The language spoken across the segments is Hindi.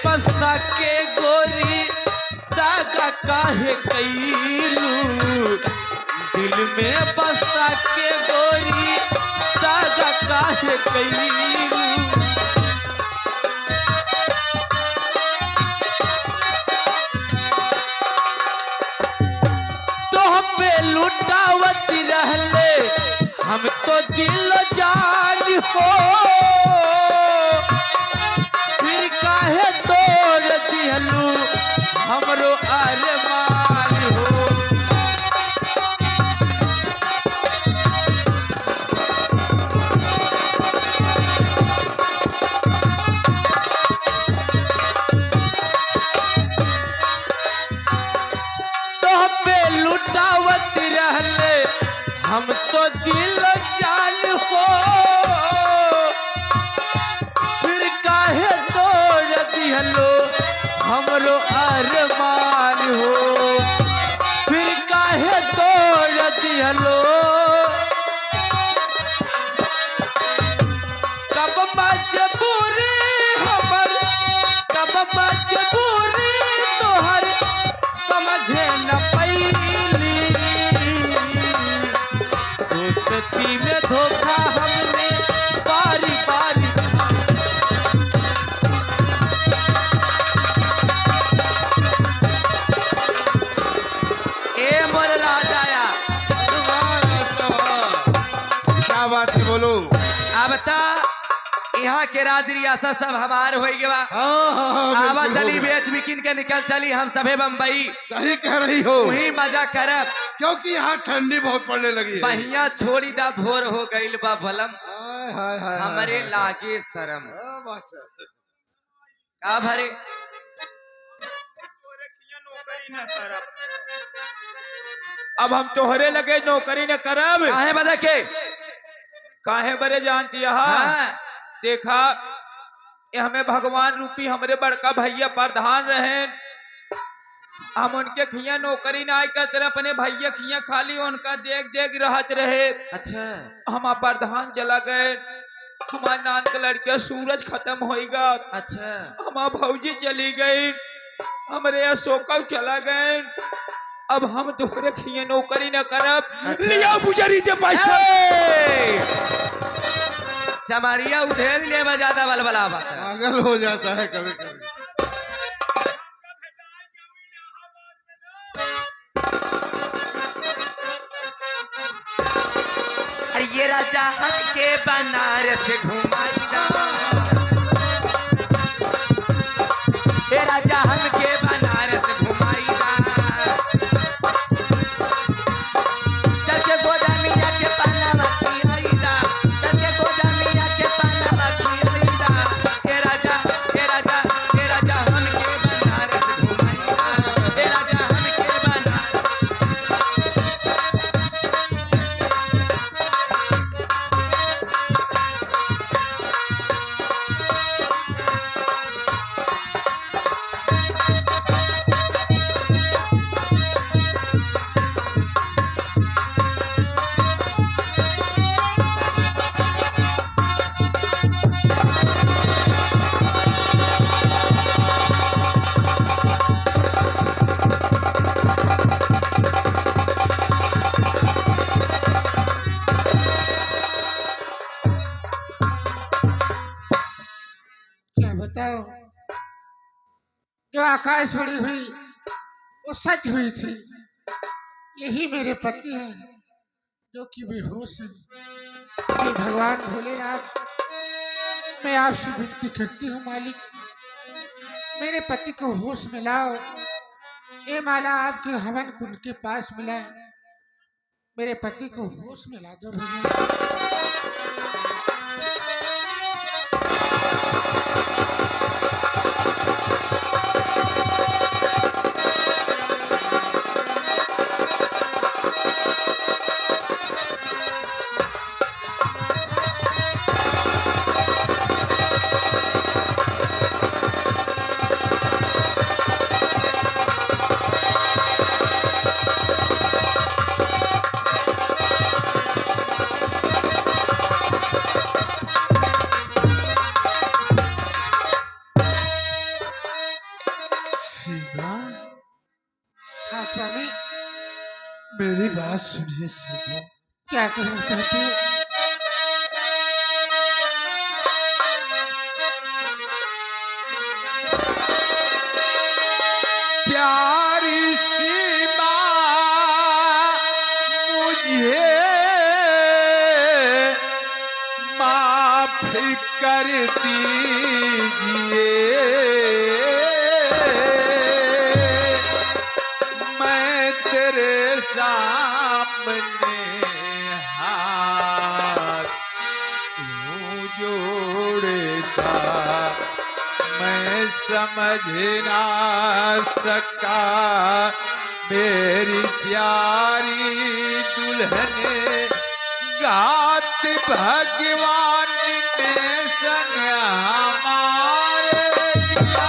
बसा के गोरी दागा काहे कैलू, दिल में बसा के गोरी दागा काहे कैलू। तो पे लुटावत रहले हम तो दिल जान हो, फिर काहे तोड़ दिहलू हमरो अरमान हो। तो पे लुटावत रहले हम तो दिल जान हो, फिर काहे तोड़ दिहलो हमरो अरमान हो, फिर काहे तोड़ दिहलो। कब मजबूरी हमर, कब मजबूरी तोहर समझे न पैली, दोस्ती में धोखा हमने बारी बारी। ए मोर राजाया, क्या बात है बोलो। अब ता यहाँ के राज रियासत सब हमार हो गया। आवा चली बेच बिकिन के निकल चली हम सभे बम्बई। सही कह रही हो, वही मजा करब क्योंकि यहाँ ठंडी बहुत पड़ने लगी है। बहिया छोड़ी दा भोर हो गईल बा भलम, हाय हाय हाय हमरे लागे शरम। मास्टर का भरे अब हम तोहरे लगे नौकरी न करब। काहे बदे के काहे बरे जानती है। हाँ। देखा ये हमें भगवान रूपी हमरे बड़का भैया प्रधान रहे, हम उनके खिया नौकरी ना करते रहे, अपने भैया खिया खाली उनका देख देख रहत रहे। अच्छा हम प्रधान चला गए, हमारे नान के लड़के सूरज खत्म होएगा। अच्छा हमार भौजी चली गई, हमरे अशोकव चला गए। अब हम तोहरे खिया नौकरी न करब। अच्छा। लिया पुजारी जे पैसा। चमारिया उधेर ले ज्यादा बलबला बात है। पागल हो जाता है कभी कभी। अरे ये राजा हट के बनारस घुमाईदा, ये राजा हमके बनारस घुमाईदा, चल के गोदामिया के पाना खियाईदा, चल के गोदामिया के पाना खियाईदा, ये राजा ये राजा ये राजा हमके बनारस घुमाईदा, ये राजा हमके बनारस। क्या बताओ, जो आकाश उड़ी हुई वो सच हुई थी। यही मेरे पति हैं जो कि बेहोश हैं। हे भगवान भोलेनाथ, मैं आपसे विनती करती हूँ मालिक, मेरे पति को होश में लाओ। ये माला आपके हवन कुंड के पास मिला है, मेरे पति को होश में ला दो भगवान। मेरी बात सुनिए सीमा। क्या कहना चाहते हो? प्यारी सीमा मुझे माफ कर दीजिए, मैं तेरे सामने हाथ यूं जोड़ता, मैं समझ ना सका मेरी प्यारी दुल्हन गात भगवान ने संग हमारे किया।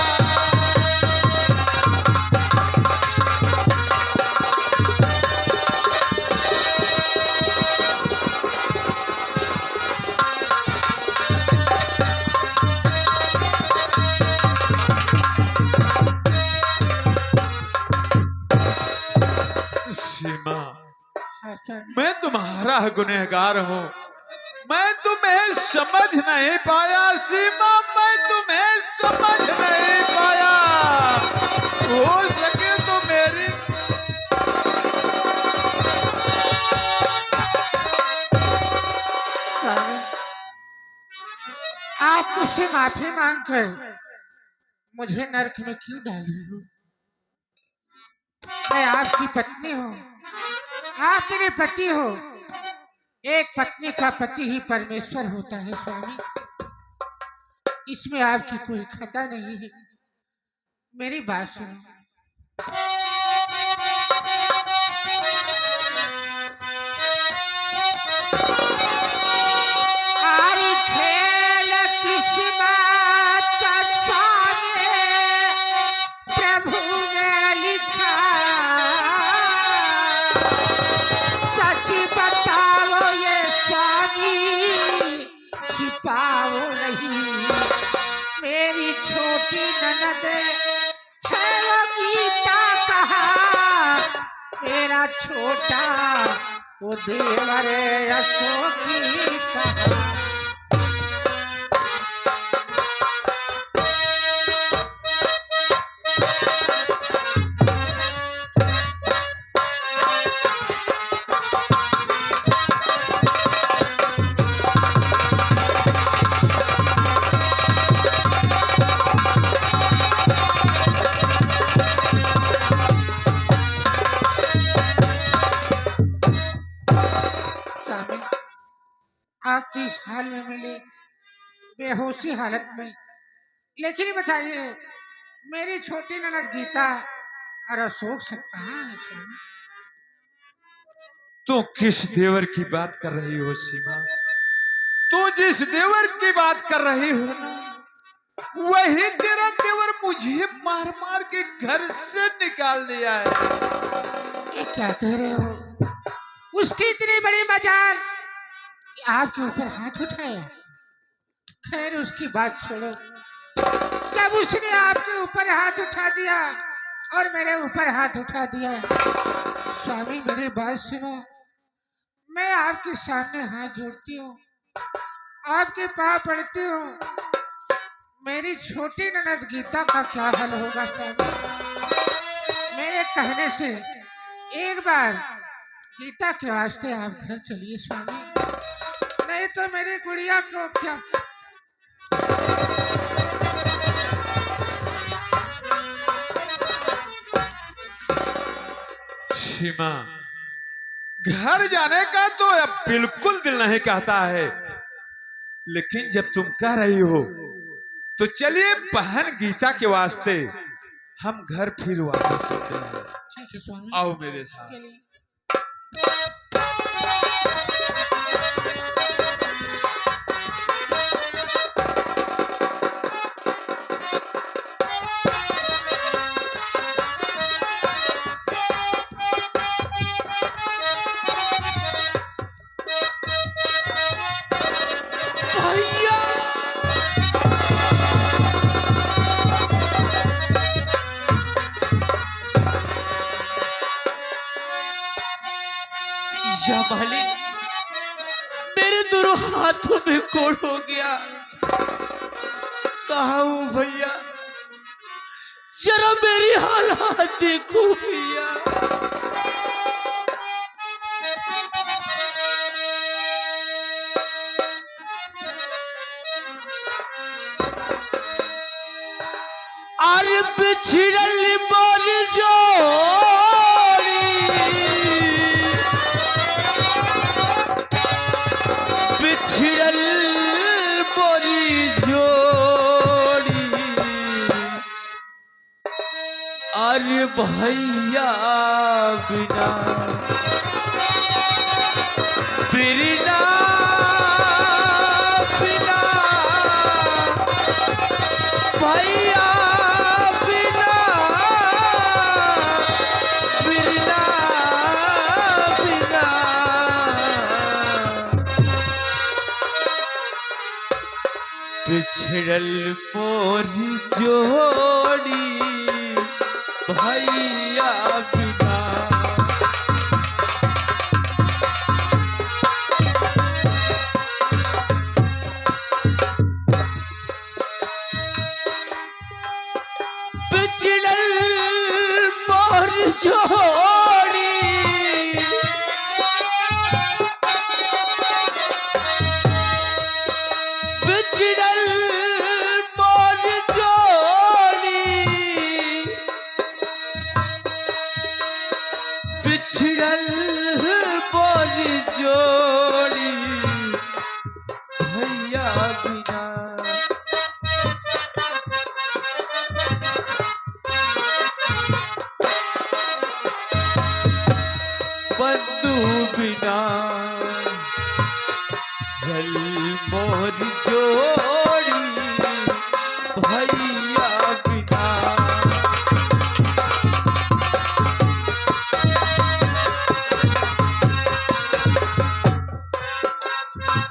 सीमा, हाँ स्वामी। मैं तुम्हारा गुनहगार हूँ, मैं तुम्हें समझ नहीं पाया सीमा, मैं तुम्हें समझ नहीं पाया। हो सके तो मेरी स्वामी, आप मुझसे माफी मांगकर मुझे नरक में क्यों डाले हो? मैं आपकी पत्नी हूँ, आप मेरे पति हो। एक पत्नी का पति ही परमेश्वर होता है स्वामी, इसमें आपकी कोई खता नहीं है। मेरी बात सुनो। आरी खेल किस्मत का स्वामी प्रभु ने लिखा, सच बताओ ये स्वामी, छिपाओ नहीं। मेरी छोटी ननद है वो गीता कहा, मेरा छोटा वो देवर अशोकी कहा। स्वामी, आप इस हाल में मिले, बेहोशी हालत में, लेकिन ये बताइए मेरी छोटी ननद गीता और अशोक सब कहाँ है स्वामी? तू किस देवर की बात कर रही हो सीमा? तू जिस देवर की बात कर रही हो ना, वही तेरा देवर मुझे मार मार के घर से निकाल दिया है। ये क्या कह रहे हो? उसकी इतनी बड़ी मजाल कि आपके ऊपर हाथ उठाया। खैर उसकी बात छोड़ो, जब उसने आपके ऊपर हाथ उठा दिया और मेरे ऊपर हाथ उठा दिया, स्वामी मेरी बात सुनो। मैं आपके सामने हाथ जोड़ती हूँ, आपके पाँव पड़ती हूँ। मेरी छोटी ननद गीता का क्या हाल होगा स्वामी? मेरे कहने से एक बार गीता के वास्ते आप घर चलिए स्वामी, नहीं तो मेरी गुड़िया को क्या। सीमा, घर जाने का तो अब बिल्कुल दिल नहीं कहता है, लेकिन जब तुम कह रही हो तो चलिए बहन गीता के वास्ते हम घर फिर वापस चलते हैं। ठीक है स्वामी, आओ मेरे साथ। चलिए। या मालिक, मेरे दोनों हाथों में कोड़ हो गया। कहाँ हूँ भैया, जरा मेरी हालात देखो भैया। अरे बिछड़ल मोर जोड़ी, बिछड़ल मोरी जोड़ी, अरे भैया बिना बिना बिना भैया बिना बिना बिना बिछड़ल मोरी जोड़ी भैया बिना। बिछड़ल मोर जोड़ी, बिछड़ल मोर जोड़ी, बिछड़ल मोर जोड़ी भैया बिना। बंधु बिना रल मोर जोड़ी भैया बिना।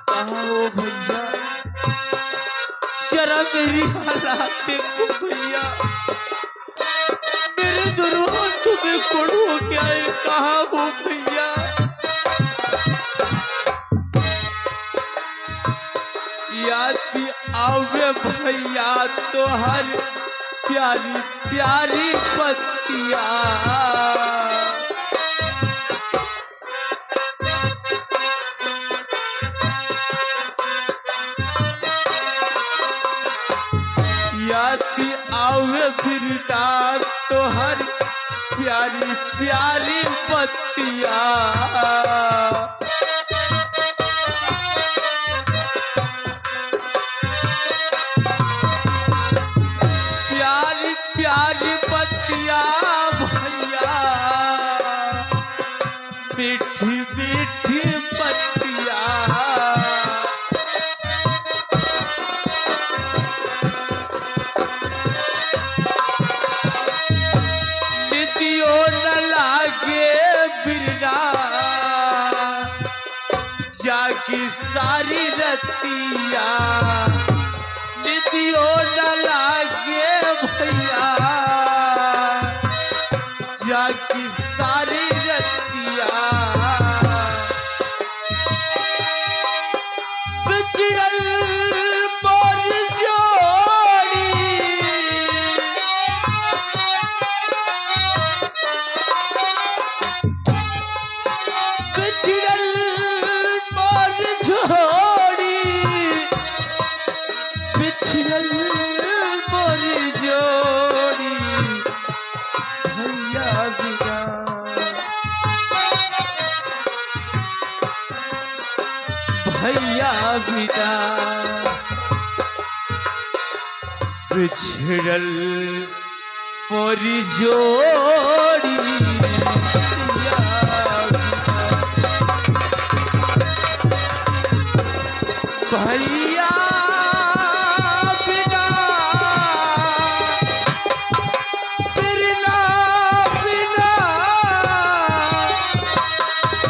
कहाँ हो भैया, जरा मेरी हालात देखो भैया। मेरे दोनों हाथों में कोड़ हो गया है। कहाँ हो भैया, याद आवे भैया तो हर प्यारी प्यारी पत्तिया। याद आवे बिरना तो हर प्यारी प्यारी पत्तिया। प्यारी प्यारी पत्तिया भैया, मीठी मीठी पत्तिया। निदियो न लागे बिरना, जागी सारी रतिया। निदियो न लागे भैया, जागी सारी रतिया। बिछड़ल मोर जोड़ी, बिछड़ल मोर जोड़ी, बिछड़ल मोर जोड़ी भैया बिना। भैया बिना बिछड़ल मोरी जोड़ी भैया बिना। भैया बिना बिरना बिना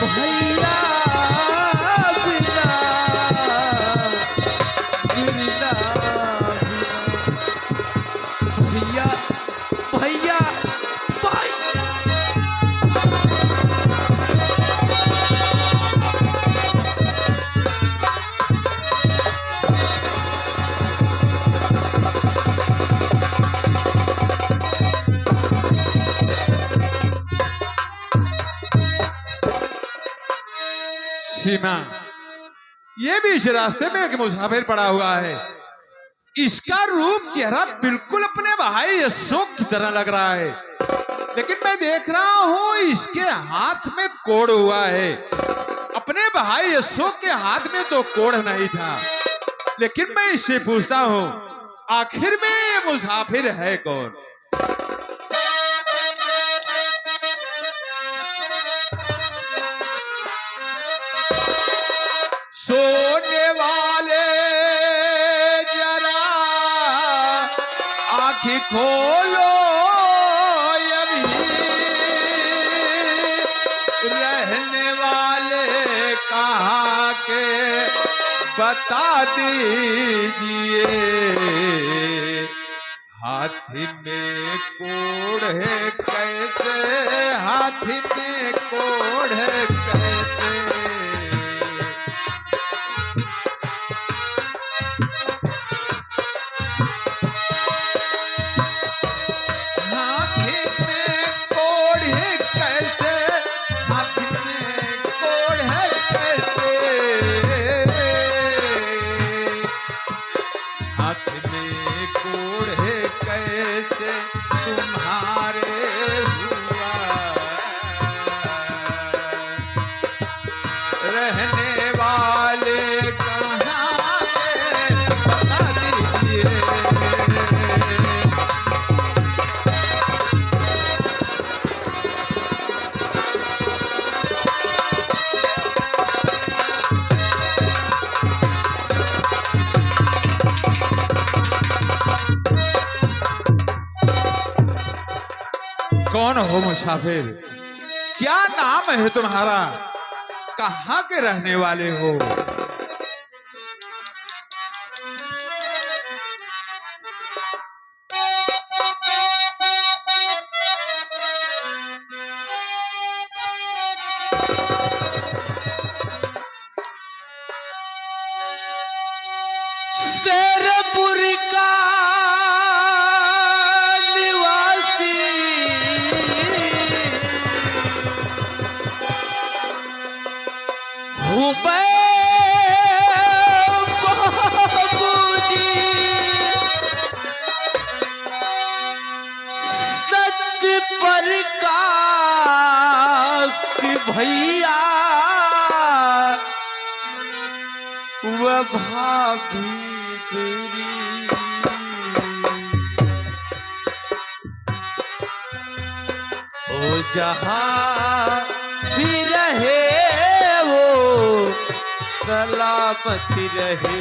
भैया बिना बिरना बिना भैया भैया भाई। सीमा, ये भी इस रास्ते में एक मुसाफिर पड़ा हुआ है। इसका रूप चेहरा बिल्कुल अपने भाई अशोक की तरह लग रहा है, लेकिन मैं देख रहा हूं इसके हाथ में कोड़ हुआ है। अपने भाई अशोक के हाथ में तो कोड़ नहीं था, लेकिन मैं इससे पूछता हूं आखिर में ये मुसाफिर है कौन? सोने वाले जरा आँखी खोलो अभी, रहने वाले कहाँ के बता दीजिए। हाथी में कोड़ है कैसे, हाथी में कोड़ है कैसे। हाथी में कोड़ है कैसे, हाथी में कोड़ है कैसे। हाथ में कोड़ है कैसे तुम्हारे हुआ। रहने वाले कहाँ के बता दीजिए। कौन हो मुसाफिर? क्या नाम है तुम्हारा? कहाँ के रहने वाले हो? शेरपुर का निवासी हूँ बाबूजी। सत्य प्रकाश भैया वह भाभी तेरी। ओ जहाँ भी रहे वो सलामती रहे।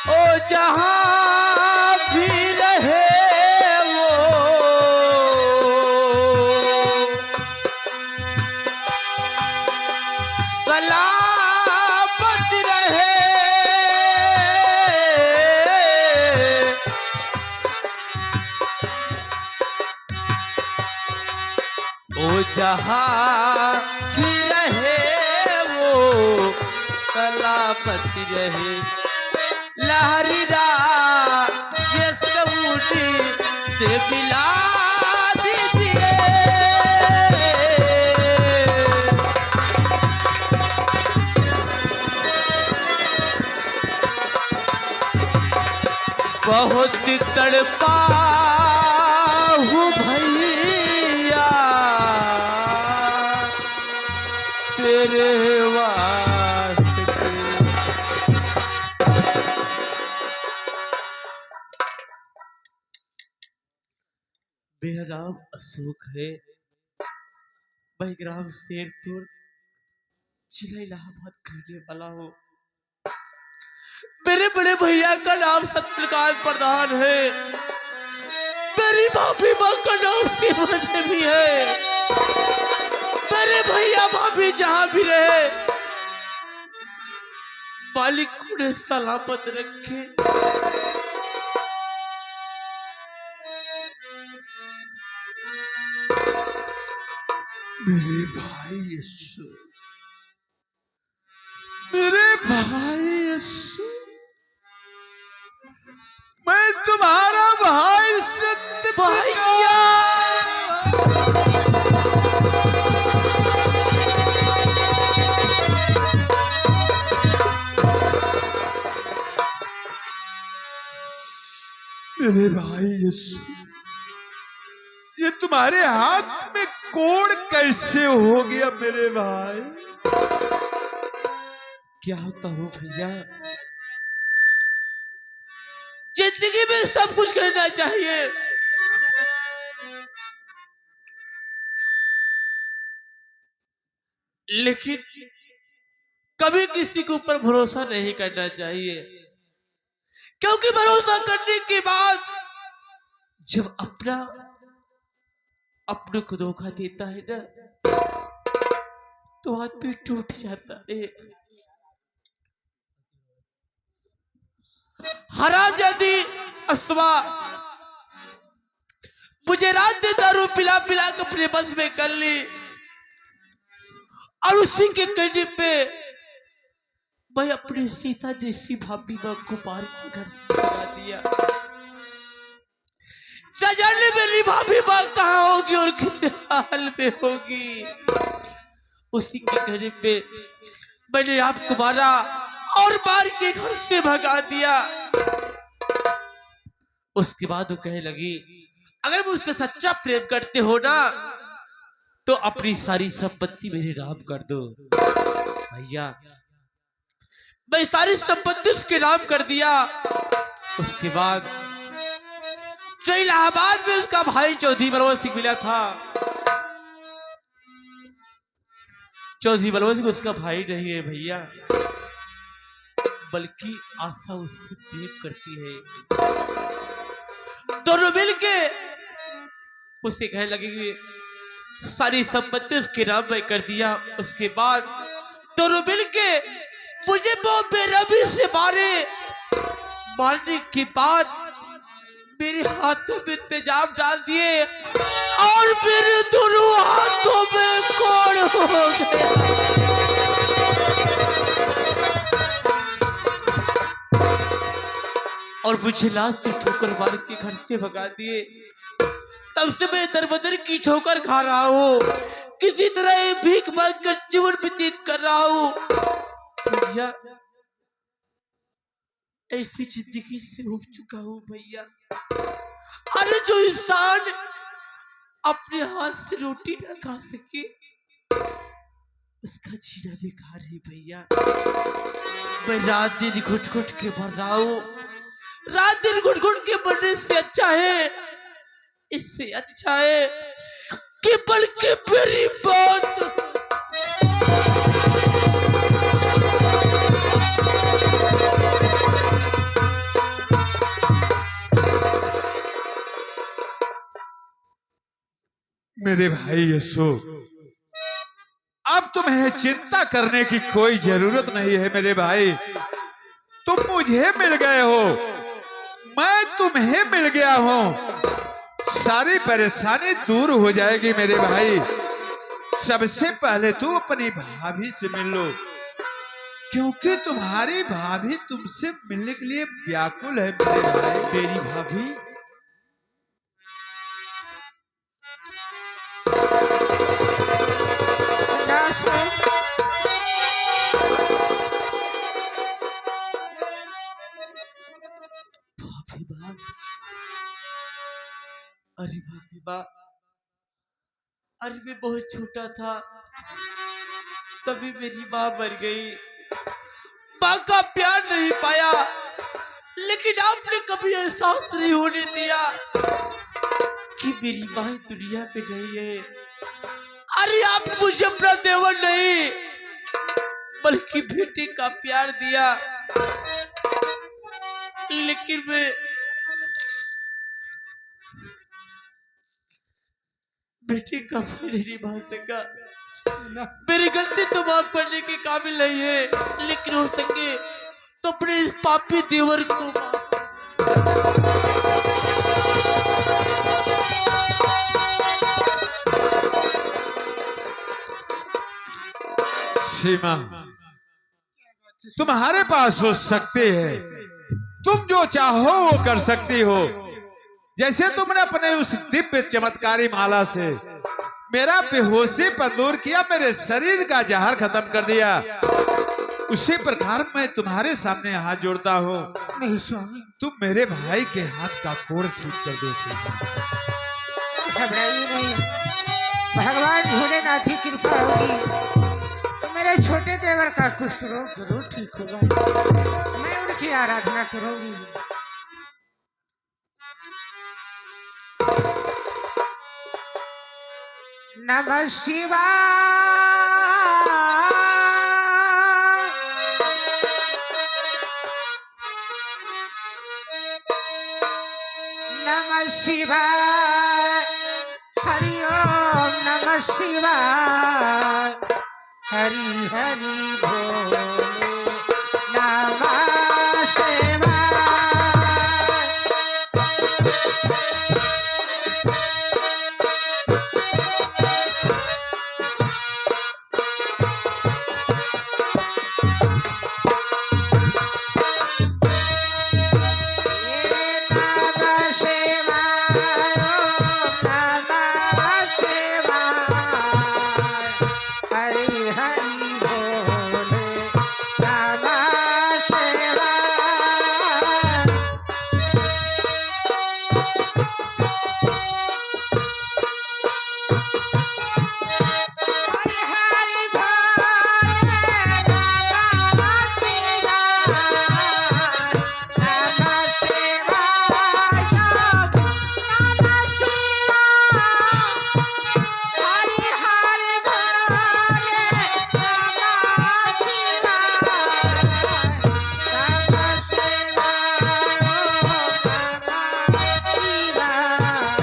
ओ जहाँ भी रहे वो सलामत रहे। ओ जहाँ भी रहे वो सलामत रहे। लहरी राज्य समुद्री से मिला दीजिए। बहुत तड़पा हूँ भैया तेरे वास्ते। मेरा नाम अशोक है, मैं ग्राम शेरपुर जिला इलाहाबाद रहने वाला हूँ। मेरे बड़े भैया का नाम सत्यप्रकाश प्रधान है। मेरी भाभी माँ का नाम सीमा देवी है। मेरे भैया भाभी जहाँ भी रहे मालिक उन्हें सलामत रखे। मेरे भाई यीशु, मेरे भाई यीशु, मैं तुम्हारा भाई मेरे भाई यीशु, ये तुम्हारे हाथ में कोड़ कैसे हो गया मेरे भाई? क्या होता हो भैया, जिंदगी में सब कुछ करना चाहिए, लेकिन कभी किसी के ऊपर भरोसा नहीं करना चाहिए, क्योंकि भरोसा करने के बाद जब अपने को धोखा देता है ना, तो आदमी टूट जाता है। हरामजादी अस्मा मुझे रात दिन दारू पिला पिला कर अपने बस में कर ली, और उसी के कहने पे मैं अपनी सीता जैसी भाभी मां को मार के घर से भगा दिया। न जाने मेरी भाभी मां कहाँ होगी और किस हाल में होगी। उसी के कहने पे मैंने आपको मारा और मार के घर से भगा दिया। उसके बाद वो कहने लगी, अगर मुझसे सच्चा प्रेम करते हो ना तो अपनी सारी संपत्ति मेरे नाम कर दो। भैया मैं सारी संपत्ति उसके नाम कर दिया। उसके बाद जो इलाहाबाद में उसका भाई चौधरी बलवंत सिंह मिला था, चौधरी बलवंत सिंह उसका भाई नहीं है भैया, बल्कि आशा उससे प्रेम करती है। दोनों मिलके उसे कहने लगे सारी संपत्ति उसके नाम में कर दिया। उसके बाद दोनों मिलके मुझे वो बेरहमी से मारने के बाद मेरे हाथों में तेजाब डाल दिए और मेरे दोनों हाथों में कोड़ हो गया। और मुझे लाश से ठोकर मार के घर से भगा दिए। तब से मैं दर-बदर की ठोकर खा रहा हूँ, किसी तरह भीख मांग कर जीवन व्यतीत कर रहा हूँ। भैया ऐसी जिंदगी से उब चुका हूँ भैया। अरे जो इंसान अपने हाथ से रोटी ना खा सके उसका जीना बेकार है भैया। मैं रात दिन घुट घुट के मर रहा हूँ। रात दिन घुट घुट के मरने से अच्छा है, इससे अच्छा है कि बल्कि मेरी बात मेरे भाई यीशु, अब तुम्हें चिंता करने की कोई जरूरत नहीं है मेरे भाई। तुम मुझे मिल गए हो, मैं तुम्हें मिल गया हूं, सारी परेशानी दूर हो जाएगी मेरे भाई। सबसे पहले तू अपनी भाभी से मिल लो, क्योंकि तुम्हारी भाभी तुमसे मिलने के लिए व्याकुल है मेरे भाई। मेरी भाभी भाभी बा, अरे भाभी बा, अरे मैं बहुत छोटा था तभी मेरी माँ मर गई। माँ का प्यार नहीं पाया, लेकिन आपने कभी एहसास नहीं होने दिया कि मेरी माँ दुनिया पे नहीं है। अरे आप मुझे अपना देवर नहीं बल्कि बेटे का प्यार दिया, लेकिन मैं बेटे का प्यार नहीं निभा सका। मेरी गलती तो माफ करने के काबिल नहीं है, लेकिन हो सके तो अपने इस पापी देवर को सीमा, तुम्हारे पास हो सकते हैं, तुम जो चाहो वो कर सकती हो। जैसे तुमने अपने उस दिव्य चमत्कारी माला से मेरा बेहोशी पर दूर किया, मेरे शरीर का जहर खत्म कर दिया, उसी प्रकार मैं तुम्हारे सामने हाथ जोड़ता हूँ, नहीं स्वामी, तुम मेरे भाई के हाथ का कोड़ ठीक कर दो श्रीमान। घबराइए नहीं, भगवान भोलेनाथ की कृपा होगी तो मेरे छोटे देवर का कुष्ठ रोग जरूर ठीक होगा। मैं उनकी आराधना करूंगी। नमः शिवाय, नमः शिवाय, हरि ओम नमः शिवाय, हरि हरि भोले नमः शिवाय।